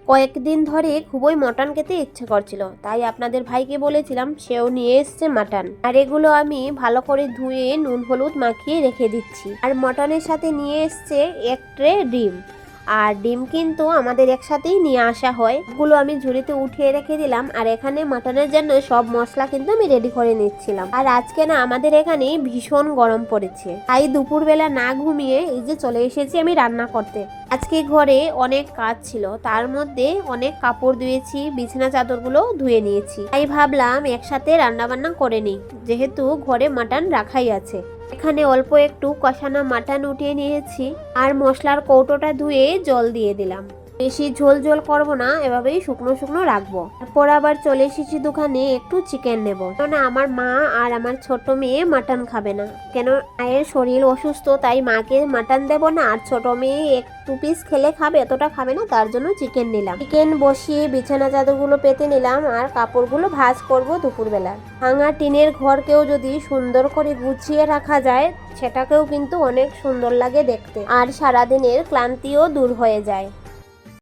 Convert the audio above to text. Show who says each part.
Speaker 1: কয়েকদিন ধরে খুবই মটন খেতে ইচ্ছে করছিল, তাই আপনাদের ভাইকে বলেছিলাম, সেও নিয়ে এসছে মাটন। আর এগুলো আমি ভালো করে ধুয়ে নুন হলুদ মাখিয়ে রেখে দিচ্ছি। আর মটনের সাথে নিয়ে এসছে এক ট্রে ডিম। আর ডিম কিন্তু আমাদের একসাথেই নিয়ে আসা হয়। এগুলো আমি ঝুড়িতে উঠিয়ে রেখে দিলাম। আর এখানে মাটনের জন্য সব মশলা কিন্তু আমি রেডি করে নিচ্ছিলাম। আর আজকে না আমাদের এখানে ভীষণ গরম পড়েছে, তাই দুপুরবেলা না ঘুমিয়ে এই যে চলে এসেছি আমি রান্না করতে। আজকে ঘরে অনেক কাজ ছিল, তার মধ্যে অনেক কাপড় ধুয়েছি, বিছানা চাদরগুলো ধুয়ে নিয়েছি। তাই ভাবলাম একসাথে রান্না বান্না করে নিই, যেহেতু ঘরে মাটন রাখাই আছে। এখানে অল্প একটু কষানো মাটন উঠিয়ে নিয়েছি আর মশলার কৌটোটা ধুয়ে জল দিয়ে দিলাম। বেশি ঝোল ঝোল করবো না, এভাবেই শুকনো শুকনো রাখবো। তারপর আবার চলে এসেছি দোকানে একটু চিকেন নেবো, কেননা আমার মা আর আমার ছোট মেয়ে মাটন খাবে না। কেন মায়ের শরীর অসুস্থ, তাই মাকে মাটন দেবো না, আর ছোট মেয়ে একটু পিস খেলে খাবে, এতটা খাবে না, তার জন্য চিকেন নিলাম। চিকেন বসিয়ে বিছানা চাদরগুলো পেতে নিলাম আর কাপড়গুলো ভাঁজ করবো দুপুরবেলা। ভাঙা টিনের ঘরকেও যদি সুন্দর করে গুছিয়ে রাখা যায়, সেটাকেও কিন্তু অনেক সুন্দর লাগে দেখতে, আর সারাদিনের ক্লান্তিও দূর হয়ে যায়।